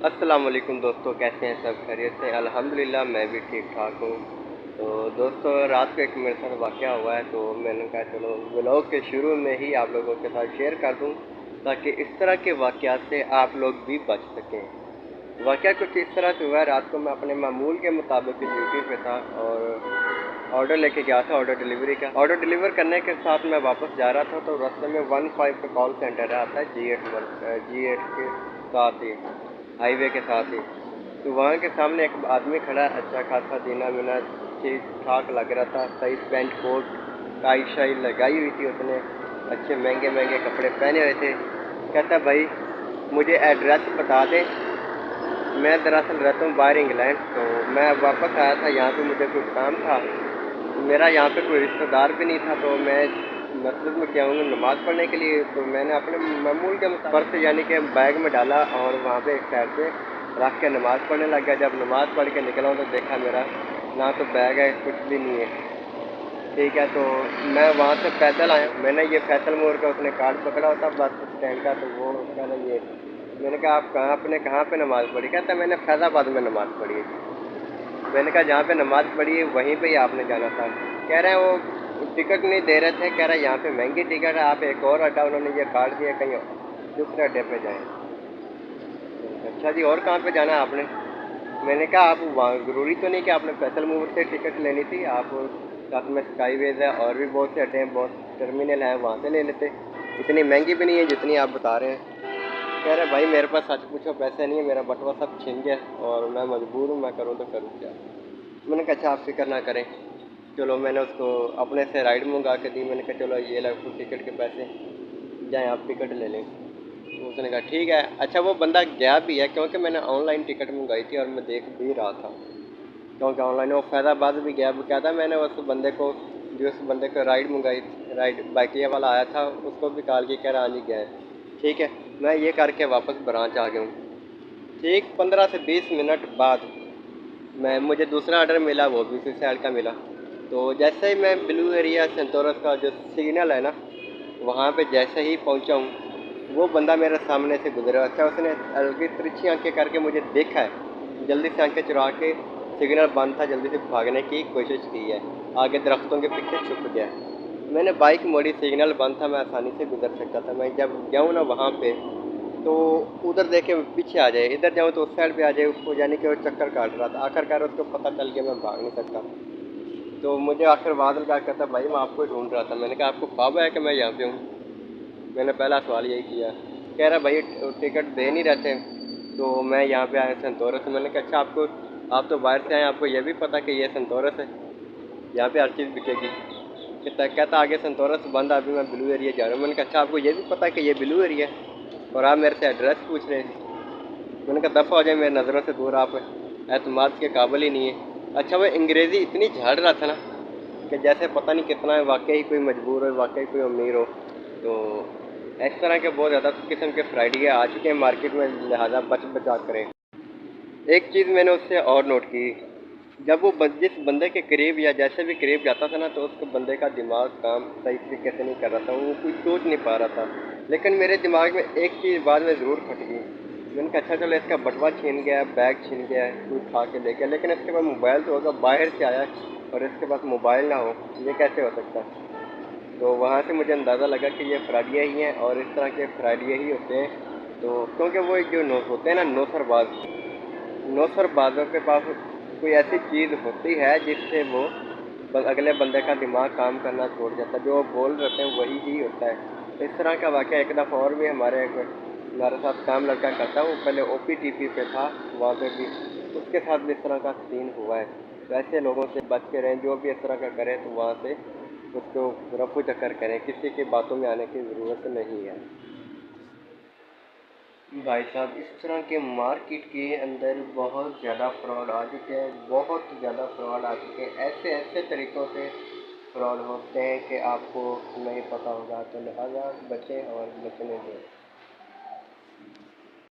अस्सलाम वालेकुम दोस्तों, कैसे हैं सब? खैरियत से? अल्हम्दुलिल्लाह मैं भी ठीक ठाक हूँ। तो दोस्तों, रात को एक मेरे साथ वाक़या हुआ है, तो मैंने कहा चलो व्लॉग के शुरू में ही आप लोगों के साथ शेयर कर दूँ, ताकि इस तरह के वाक़यात से आप लोग भी बच सकें। वाक़या कुछ इस तरह से हुआ है, रात को मैं अपने मामूल के मुताबिक ड्यूटी पे था और ऑर्डर लेके गया था, ऑर्डर डिलीवरी का। ऑर्डर डिलीवर करने के साथ मैं वापस जा रहा था, तो रास्ते में 15 पे कॉल सेंटर आता है, G8 के साथ ही, हाईवे के साथ ही। तो वहाँ के सामने एक आदमी खड़ा है, अच्छा खासा दीना मीना ठीक ठाक लग रहा था, सही पैंट कोट टाई शाई लगाई हुई थी उसने, अच्छे महंगे महंगे कपड़े पहने हुए थे। कहता भाई मुझे एड्रेस बता दें, मैं दरअसल रहता हूँ बाहर इंग्लैंड, तो मैं वापस आया था यहाँ पे, मुझे कुछ काम था। मेरा यहाँ पे कोई रिश्तेदार भी नहीं था, तो मैं मस्जिद में क्या हूँ नमाज़ पढ़ने के लिए, तो मैंने अपने मामूल के पर्स यानी कि बैग में डाला और वहाँ पे एक साइड पे रख के नमाज़ पढ़ने लग गया। जब नमाज़ पढ़ के निकला हूँ तो देखा मेरा ना तो बैग है, कुछ भी नहीं है। ठीक है, तो मैं वहाँ से पैदल आया। मैंने ये फैसल मोड़ का उसने कार्ड पकड़ा होता बस स्टैंड का, तो वो कह रहा ये। मैंने कहा आप कहाँ, अपने कहाँ पे नमाज़ पढ़ी? कहता मैंने फैज़ाबाद में नमाज़ पढ़ी है। मैंने कहा जहाँ पे नमाज़ पढ़ी है वहीं पे ही आपने जाना था। कह रहे हैं वो टिकट नहीं दे रहे थे, कह रहा है यहाँ पे महंगी टिकट है, आप एक और अड्डा, उन्होंने ये कार्ड दिया कहीं दूसरे अड्डे पे जाएँ। अच्छा जी, और कहाँ पे जाना है आपने? मैंने कहा आप वहाँ ज़रूरी तो नहीं कि आपने फैसल मूव से टिकट लेनी थी, आप साथ में स्काईवेज है और भी बहुत से अड्डे हैं, बहुत टर्मिनल हैं, वहाँ से ले लेते। इतनी महंगी भी नहीं है जितनी आप बता रहे हैं। कह रहे भाई मेरे पास सच पूछो पैसे नहीं है, मेरा बटुआ सब छिन गया और मैं मजबूर हूँ, मैं करूँ तो करूँ क्या? मैंने कहा अच्छा आप फिक्र ना करें, चलो मैंने उसको अपने से राइड मंगा के दी। मैंने कहा चलो ये लो टिकट के पैसे, जाएँ आप टिकट ले लें। तो उसने कहा ठीक है। अच्छा वो बंदा गया भी है, क्योंकि मैंने ऑनलाइन टिकट मंगाई थी और मैं देख भी रहा था, क्योंकि ऑनलाइन वो फैज़ाबाद भी गया भी क्या था। मैंने उस बंदे को, जो उस बंदे को राइड मंगाई, राइड बाइकिया वाला आया था, उसको भी कॉल की, कह रहा हाँ जी गया है। ठीक है, मैं ये करके वापस ब्रांच आ गया हूँ। ठीक 15 से 20 मिनट बाद मैं मुझे दूसरा ऑर्डर मिला, वो भी उसी साइड का मिला। तो जैसे ही मैं ब्लू एरिया सेंटोरस का जो सिग्नल है ना, वहाँ पे जैसे ही पहुँचा हूँ, वो बंदा मेरे सामने से गुजरा। अच्छा उसने हल्की तिरछी आंखें करके मुझे देखा है, जल्दी से आंखें चुरा के, सिग्नल बंद था, जल्दी से भागने की कोशिश की है, आगे दरख्तों के पीछे छुप गया। मैंने बाइक मोड़ी, सिग्नल बंद था, मैं आसानी से गुजर सकता था। मैं जब जाऊँ ना वहाँ पे, तो उधर देखे पीछे आ जाए, इधर जाऊँ तो उस साइड पे आ जाए, उसको यानी कि वो चक्कर काट रहा था। आखिरकार उसको पता चल गया मैं भाग नहीं सकता, तो मुझे आखिर बादल क्या कहता भाई मैं आपको ढूंढ रहा था। मैंने कहा आपको ख्वाब है कि मैं यहाँ पे हूँ? मैंने पहला सवाल यही किया। कह रहा भाई टिकट दे नहीं रहते, तो मैं यहाँ पे आया संतोरस। मैंने कहा अच्छा आपको, आप तो बाहर से आए, आपको ये भी पता कि ये संतोरस है, यहाँ पे हर चीज़ बिकेगी? कहता आगे संतोरस बंद, अभी मैं ब्लू एरिया जा रहा हूँ। मैंने कहा अच्छा आपको ये भी पता है कि ये ब्लू एरिया है और आप मेरे से एड्रेस पूछ रहे हैं? मैंने कहा दफ़ा हो जाए मेरी नज़रों से दूर, आप एतमाद के काबिल ही नहीं है। अच्छा वो अंग्रेज़ी इतनी झाड़ रहा था ना, कि जैसे पता नहीं कितना है, वाकई कोई मजबूर हो, वाकई कोई अमीर हो। तो इस तरह के बहुत ज़्यादा किस्म के फ्राइडे आ चुके हैं मार्केट में, लिहाजा बच बचा करें। एक चीज़ मैंने उससे और नोट की, जब वो जिस बंदे के करीब या जैसे भी करीब जाता था ना, तो उस बंदे का दिमाग काम सही तरीके से नहीं कर रहा था, वो कुछ सोच नहीं पा रहा था। लेकिन मेरे दिमाग में एक चीज़ बाद में ज़रूर खट गई। मैंने कहा अच्छा चलो इसका बटुआ छीन गया, बैग छीन गया है, कोई उठा के ले गया, लेकिन इसके पास मोबाइल तो होगा, बाहर से आया और इसके पास मोबाइल ना हो, ये कैसे हो सकता है? तो वहाँ से मुझे अंदाज़ा लगा कि ये फ्राडिया ही हैं और इस तरह के फ्राडिया ही होते हैं। तो क्योंकि वो जो नो होते हैं ना नौसरबाज, नौसरबाजों के पास कोई ऐसी चीज़ होती है जिससे वो अगले बंदे का दिमाग काम करना छोड़ जाता है, जो वो बोल रहे हैं वही ही होता है। इस तरह का वाक़या एक दफ़ा और भी हमारे साथ काम लड़का करता है, वो पहले ओपीटीपी पे था, वहाँ पे भी उसके साथ भी इस तरह का सीन हुआ है। तो ऐसे लोगों से बच के रहें, जो भी इस तरह का करे तो वहाँ से उसको रफू चक्कर करें, किसी की बातों में आने की ज़रूरत नहीं है। भाई साहब इस तरह के मार्केट के अंदर बहुत ज़्यादा फ्रॉड आ चुके हैं, बहुत ज़्यादा फ्रॉड आ चुके हैं, ऐसे ऐसे तरीक़ों से फ्रॉड होते हैं कि आपको नहीं पता होगा, तो लिहाजा बचें और बचने दें।